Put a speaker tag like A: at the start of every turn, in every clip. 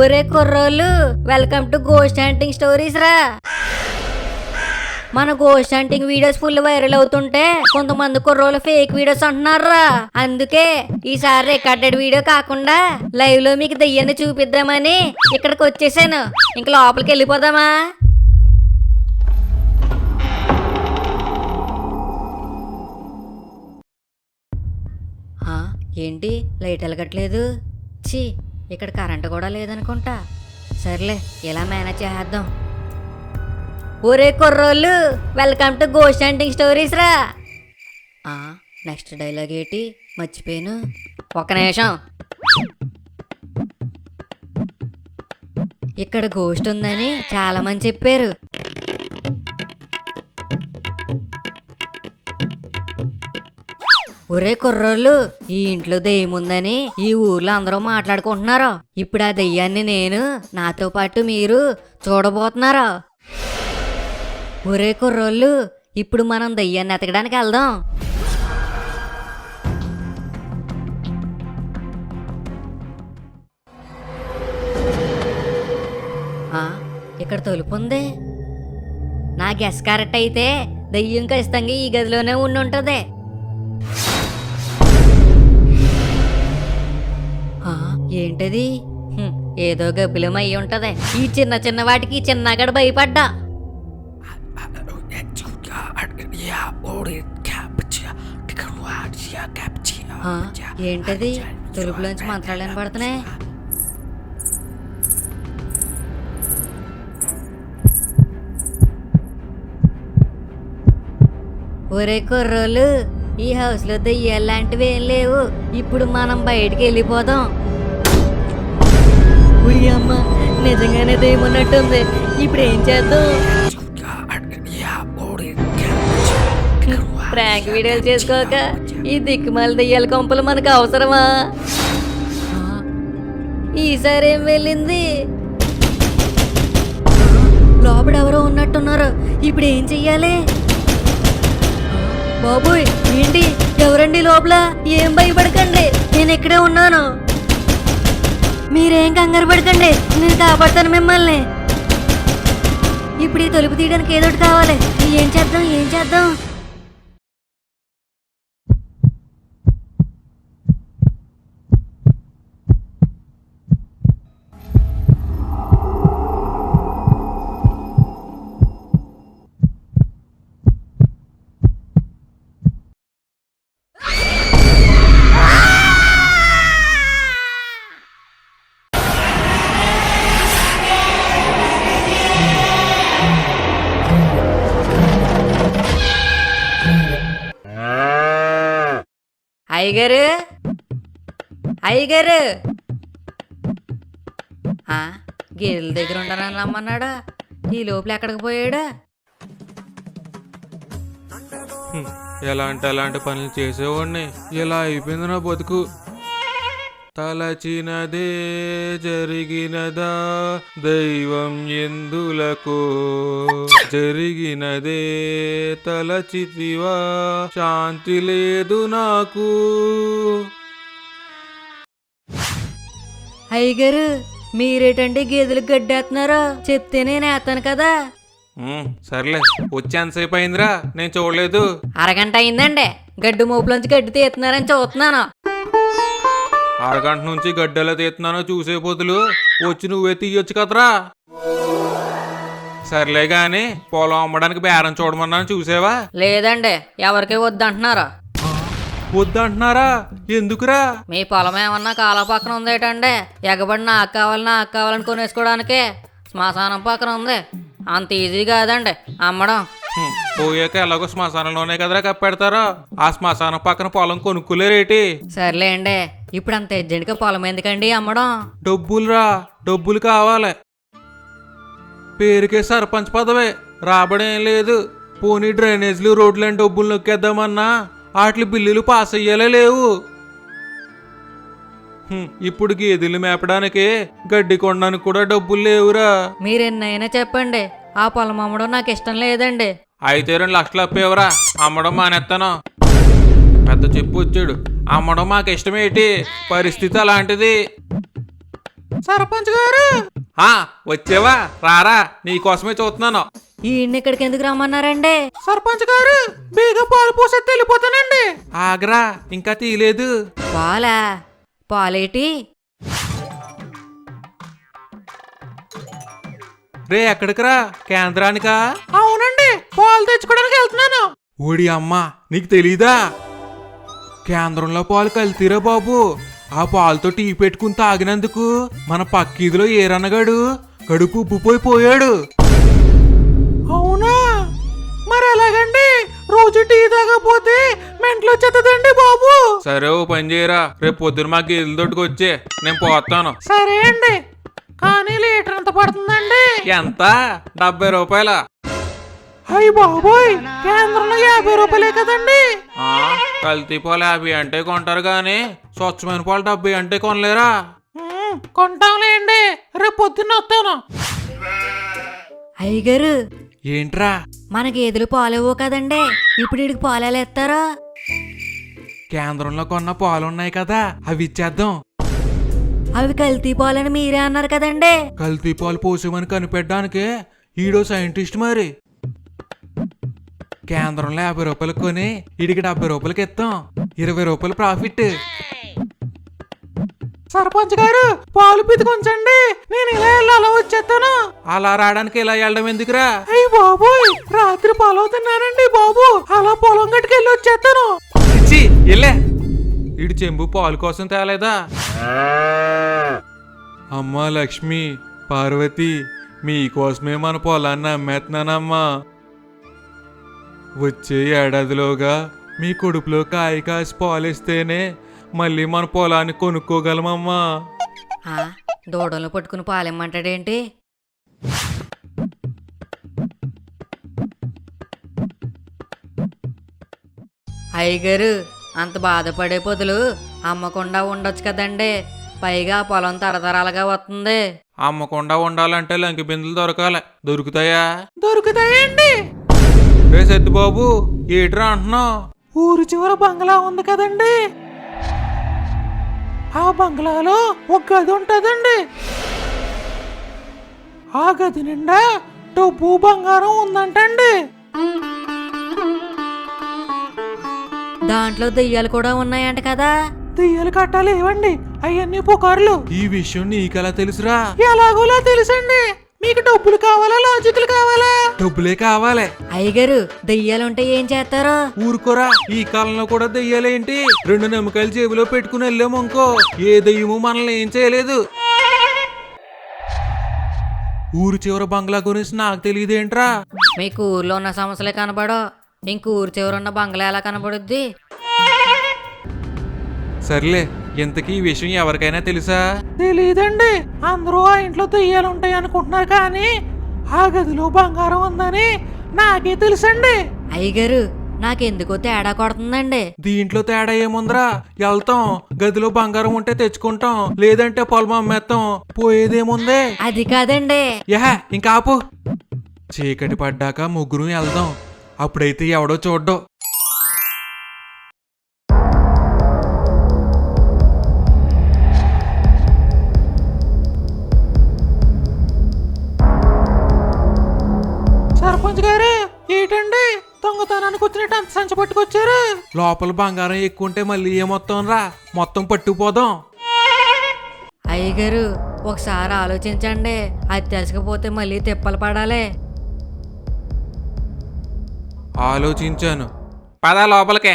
A: ఒరే కుర్రోళ్ళు, welcome to ghost hunting stories రా. మన ghost hunting videos full viral అవుతుంటే కొంతమంది కుర్రోళ్ళు ఫేక్ వీడియోస్ అంటున్నారా. అందుకే ఈసారి రికార్డెడ్ వీడియో కాకుండా లైవ్ లో మీకు దెయ్యాన్ని చూపిద్దామని ఇక్కడికి వచ్చేసాను. ఇంక లోపలికి వెళ్ళిపోదామా? ఏంటి లైట్ వెలగట్లేదు? ఛీ, ఇక్కడ కరెంటు కూడా లేదనుకుంటా. సర్లే, ఇలా మేనేజ్ చేద్దాం. ఒరే కుర్రోళ్ళు, welcome to ghost hunting stories రా. నెక్స్ట్ డైలాగ్ ఏంటి? మర్చిపోయాను. ఒక నిమిషం. ఇక్కడ గోస్ట్ ఉందని చాలా మంది చెప్పారు. ఒరే కుర్రోళ్ళు, ఈ ఇంట్లో దెయ్యం ఉందని ఈ ఊర్లో అందరూ మాట్లాడుకుంటున్నారు. ఇప్పుడు ఆ దెయ్యాన్ని నేను, నాతో పాటు మీరు చూడబోతున్నారు. ఒరే కుర్రోళ్ళు, ఇప్పుడు మనం దెయ్యాన్ని ఎతకడానికి వెళ్దాం. ఇక్కడ తలుపు ఉంది. నా గెస్ కరెక్ట్ అయితే దెయ్యం ఖచ్చితంగా ఈ గదిలోనే ఉండుంటది. ఏంటది? ఏదో గబ్బిలం అయి ఉంటది. ఈ చిన్న చిన్న వాటికి చిన్నగడ భయపడ్డా. ఏంటది? తలుపులోంచి మంత్రాలు పడుతున్నాయి. ఒరే కుర్రోళ్ళు, ఈ హౌస్ లో దెయ్యాలు లాంటివి ఏం లేవు. ఇప్పుడు మనం బయటికి వెళ్ళిపోదాం. ఉడి అమ్మ, నిజంగానే దెయ్యం ఉన్నట్టుంది. ఇప్పుడు ఏం చేద్దాం? ప్రాంక్ వీడియోలు చేసుకోక ఈ దిక్కుమాల దెయ్యాల కొంపలు మనకు అవసరమా? ఈసారి ఏం వెళ్ళింది? లోపల ఎవరో ఉన్నట్టున్నారు. ఇప్పుడు ఏం చెయ్యాలి? బాబోయ్, ఏంటి? ఎవరండి లోపల? ఏం భయపడకండి, నేను ఇక్కడే ఉన్నాను. మీరేం కంగారు పడకండి, నేను కాపాడుతాను మిమ్మల్ని. ఇప్పుడు ఈ తలుపు తీయడానికి ఏదో ఒకటి కావాలి. ఏం చేద్దాం? అయ్యగారు, గేదెల దగ్గర ఉంటానని రమ్మన్నాడా? ఈ లోపల ఎక్కడికి పోయాడా?
B: ఎలాంటి పనులు చేసేవాడిని. ఇలా అయిపోయింది నా బతుకు. తలచినదే జరిగినదా, దైవం ఎందులకు జరిగినదే, తలచితివా శాంతి లేదు నాకు.
A: అయ్యగారు, మీరేటండి గేదెలకు గడ్డేస్తున్నారో చెప్తేనే నేస్తాను కదా.
B: సర్లే, వచ్చి ఎంతసేపు అయిందిరా? నేను చూడలేదు.
A: అరగంట అయిందండి. గడ్డి మోపులోంచి గడ్డి తీస్తున్నారని చూస్తున్నాను.
B: అరగంట నుంచి గడ్డెలా తీస్తున్నానో చూసే బదులు వచ్చి నువ్వే తీయొచ్చు కదరా. సర్లే గాని పొలం అమ్మడానికి బేరం చూడమన్నాను, చూసావా?
A: లేదండి, ఎవరికి వద్దంటున్నారు.
B: వద్దంటున్నారా? ఎందుకురా?
A: మీ పొలం ఏమన్నా కాల పక్కన ఉందేటండి? ఎగబడి నాకు కావాలని కొనేసుకోవడానికి శ్మశానం పక్కన ఉంది. అంత ఈజీ కాదండి అమ్మడం.
B: పోయాక ఎలాగో శ్మశానంలోనే కదరా కప్పెడతారో. ఆ శ్మశానం పక్కన పొలం కొనుక్కోలేరేటి?
A: సర్లేండి, ఇప్పుడు అంత ఎర్జెంట్గా పొలం ఎందుకండి అమ్మడం?
B: డబ్బులురా, డబ్బులు కావాలి. పేరుకే సర్పంచ్ పదవే, రాబడి ఏం లేదు. పోనీ డ్రైనేజ్లు రోడ్లని డబ్బులు నొక్కేద్దామన్నా వాటి బిల్లులు పాస్ అయ్యేలా లేవు. ఇప్పుడు గేదెలు మేపడానికి గడ్డి కొనడానికి కూడా డబ్బులు లేవురా.
A: మీరెన్నైనా చెప్పండి, ఆ పొలం అమ్మడం నాకు ఇష్టం లేదండి.
B: అయితే 2 లక్షలు అప్పేవరా, అమ్మడం మానేస్తాను. పెద్ద చెప్పు వచ్చాడు. అమ్మడం మాకు ఇష్టమేటి? పరిస్థితి అలాంటిది. సర్పంచ్ గారు వచ్చేవా రారా నీకోసమే చూస్తున్నాను.
A: ఈయన్ని ఇక్కడికి ఎందుకు రమ్మన్నారండి?
B: సర్పంచ్ గారు బేగా పాలు పోసే వెళ్ళిపోతానండి. ఆగరా ఇంకా తీయలేదు.
A: పాలా? పాలేటి?
B: రే ఎక్కడికిరా? కేంద్రానికా? అవునండి, పాలు తెచ్చుకోవడానికి వెళ్తున్నాను. ఓడి అమ్మా, నీకు తెలీదా? కేంద్రంలో పాలు కల్తీరా బాబు. ఆ పాలతో టీ పెట్టుకుని తాగినందుకు మన పక్కీదిలో ఏరన్నగాడు కడుపు ఉబ్బిపోయాడు. అవునా? మరి ఎలాగండి? రోజు టీ తాగపోతే మెంట్లో వచ్చేదండి బాబు. సరే ఓ పని చేయరా, రేపు పొద్దున మా గేదెల తోటికి వచ్చే నేను పోతాను. సరే అండి, కానీ లీటర్ ఎంత పడుతుందండి? ఎంత? 70 రూపాయల. అయ్యి బాబోయ్, కేంద్రంలో 50 రూపాయలే కదండి. కల్తీ పాలు 50 అంటే కొంటారు గాని స్వచ్ఛమైన పాలు 70 అంటే కొనలేరా? కొంటాంలేండి, రేపు పొద్దున్న వస్తాను.
A: అయ్యగారు,
B: ఏంట్రా?
A: మనకి ఎదురు పాలేవో కదండి, ఇప్పుడు వీడికి పాలు ఎలా ఎత్తారో?
B: కేంద్రంలో కొన్న పాలున్నాయి కదా, అవి ఇచ్చేద్దాం.
A: అవి కల్తీ పాలని మీరే అన్నారు కదండి.
B: కల్తీ పాలు పోసేమని కనిపెట్టడానికి ఈడో సైంటిస్ట్ మరి. కేంద్రంలో 50 రూపాయలకు కొని ఇడికి 70 రూపాయలకి ఇస్తాం. 20 రూపాయలు ప్రాఫిట్. సర్పంచ్ గారు పాలు పితికొంచండి, నేను ఇలా అలా వచ్చేస్తాను. అలా రావడానికి ఇలా వెళ్ళడం ఎందుకురా? అయ్యి బాబోయ్, రాత్రి పాలు అవుతున్నానండి బాబు, అలా పొలం గట్టుకు వెళ్ళి వచ్చేస్తాను. వెళ్ళే, ఇడు చెంబు పాలు కోసం తేలేదా? అమ్మా లక్ష్మి, పార్వతి, మీకోసమే మన పొలాన్ని అమ్మేస్తున్నానమ్మా. వచ్చే ఏడాదిలోగా మీ కడుపులో కాయ కాసి పాలిస్తేనే మళ్ళీ మన పొలాన్ని కొనుక్కోగలమమ్మా.
A: దూడలు పట్టుకుని పాలిమ్మంటాడేంటి? అయ్యగారు, అంత బాధపడే పొదులు అమ్మకుండా ఉండొచ్చు కదండి. పైగా పొలం తరతరాలుగా వస్తుంది. అమ్మకుండా ఉండాలంటే లంకి బిందులు దొరకాలి. దొరుకుతాయా? దొరుకుతాయండి. రే సత్యబాబు, ఏట్రా అంటున్నావు? ఊరు చివర బంగ్లా ఉంది కదండి, ఆ బంగ్లాలో ఒక గది ఉంటదండి. ఆ గది నిండా డబ్బు బంగారం ఉందంటండి. దాంట్లో దెయ్యాలు కూడా ఉన్నాయంట కదా.
B: దెయ్యాలు కట్టాలి ఇవ్వండి, అవన్నీ పుకార్లు. ఈ విషయం నీకెలా తెలుసురా? ఎలాగోలా తెలుసండి. మీకు డబ్బులు కావాలా లాజిక్లు కావాలా? డబ్బులే కావాలి.
A: అయ్యగారు, దెయ్యాలుంటే ఏం చేస్తారో?
B: ఊరుకోరా, ఈ కాలంలో కూడా దెయ్యాలేంటి? 2 నిమ్మకాయలు జేబులో పెట్టుకుని వెళ్ళాము అనుకో, ఏ దెయ్యము మనల్ని ఏం చేయలేదు. ఊరు చివర బంగ్లా గురించి నాకు తెలియదేంట్రా?
A: మీకు ఊర్లో ఉన్న సమస్యలే కనబడో, ఇంక ఊరు చివర ఉన్న బంగ్లా ఎలా కనబడుద్ది?
B: సర్లే, ఇంతకీ ఈ విషయం ఎవరికైనా తెలుసా? తెలీదండి. అందరూ ఆ ఇంట్లో దెయ్యాలుంటాయి అనుకుంటున్నారు, కానీ ఆ గదిలో బంగారం ఉందని నాకే తెలుసండి.
A: అయ్యగారు, నాకెందుకో తేడా కొడుతుందండి.
B: దీంట్లో తేడా ఏముందిరా? వెళ్తాం, గదిలో బంగారం ఉంటే తెచ్చుకుంటాం, లేదంటే పొలం అమ్మేస్తాం, పోయేదేముంది?
A: అది కాదండి.
B: ఇంకా ఆపు. చీకటి పడ్డాక ముగ్గురు వెళ్దాం, అప్పుడైతే ఎవడో చూడ్డం. సర్పంచ్ గారు, ఏంటండి దొంగతనానికి వచ్చినట్టు అంత సంచి పట్టుకొచ్చారు? లోపల బంగారం ఎక్కువ ఉంటే మళ్ళీ ఏమొత్తం రా, మొత్తం పట్టుకుపోదాం.
A: అయ్యగారు, ఒకసారి ఆలోచించండి, అది తెలుసుకపోతే మళ్ళీ తిప్పలు పడాలి.
B: ఆలోచించాను, పద లోపలికే.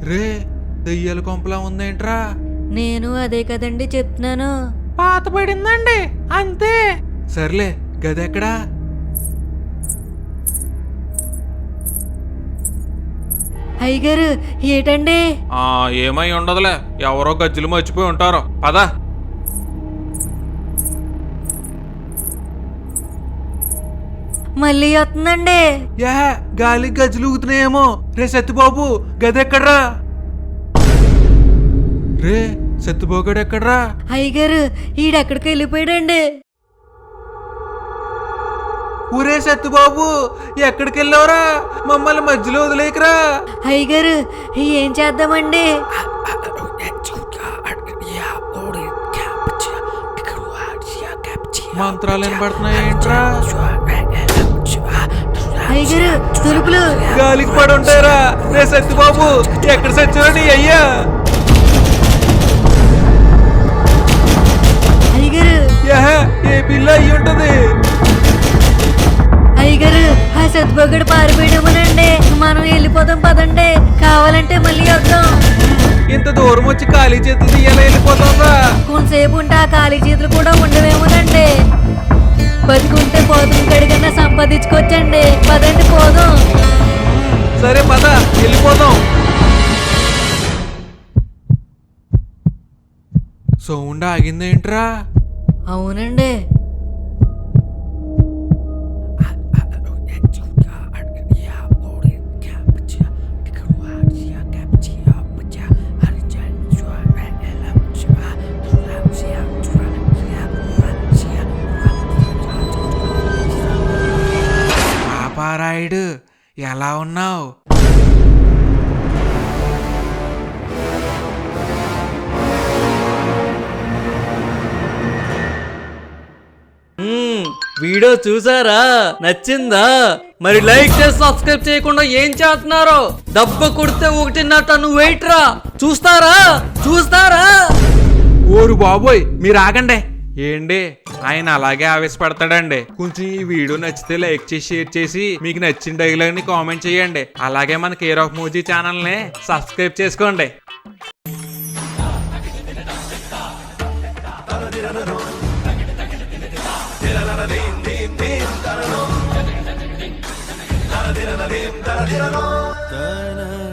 B: రే, దెయ్యాల కొంపలా ఉందేంట్రా?
A: నేను అదే కదండి చెప్తున్నాను.
B: పాత పడిందండి అంతే. సర్లే, గదెక్కడా?
A: అయ్యగారు, ఏటండి?
B: ఏమై ఉండదులే, ఎవరో గజ్జలు మర్చిపోయి ఉంటారు, పద.
A: మళ్ళీ వస్తుందండి.
B: గాలి గజ్జలు ఊగుతున్నాయేమో. రే సత్యబాబు, గదెక్కడ్రా? రే సత్తుబాబుగాడు ఎక్కడ్రా?
A: అయ్యగారు ఈడెక్కడికి వెళ్ళిపోయాడండి.
B: ఊరే సత్తుబాబు, ఎక్కడికి వెళ్ళావురా? మమ్మల్ని మధ్యలో వదిలేకరా.
A: అయ్యగారు ఏం చేద్దామండి?
B: మంత్రాలు వినపడుతున్నాయి ఏంట్రా?
A: అయ్యగారు తలుపులు
B: గాలికి పడి ఉంటారా? రే సత్తుబాబు, ఎక్కడ సచ్చిరా నీ అయ్యా?
A: అయ్యగారు
B: ఏ పిల్ల అయ్యి ఉంటది?
A: అయ్యగారు ఆ సత్తుబాబుడు పారిపోయామనండి. మనం వెళ్ళిపోదాం పదండి, కావాలంటే మళ్ళీ వద్దాం.
B: ఇంత దూరం వచ్చి ఖాళీ చేతులు తీయాలి వెళ్ళిపోతుందా?
A: కొంతసేపు ఉంటే ఆ ఖాళీ చేతులు కూడా ఉండవేమోనండి. బతుకుంటే పోతం కడిగన్నా సంపాదించుకోవచ్చండి. పదండి పోదాం.
B: సరే పద వెళ్ళిపోదాం. సౌండ్ ఆగిందేంట్రా?
A: అవునండి.
B: పాపారాయుడు, ఎలా ఉన్నావు?
C: వీడియో చూసారా? నచ్చిందా? మరి లైక్ చేసి సబ్స్క్రైబ్ చేయకుండా ఏం చేస్తున్నారో? దెబ్బ కొడితే 1.5 టన్ను వెయిట్ రా. చూస్తారా?
B: ఓరు బాబోయ్, మీరు ఆగండి. ఏంటి ఆయన అలాగే ఆవేశపడతాడండి. కొంచెం ఈ వీడియో నచ్చితే లైక్ చేసి షేర్ చేసి మీకు నచ్చిన డైలాగ్ ని కామెంట్ చేయండి. అలాగే మన కేర్ ఆఫ్ మోజీ ఛానల్ ని సబ్స్క్రైబ్ చేసుకోండి.
D: Ta-na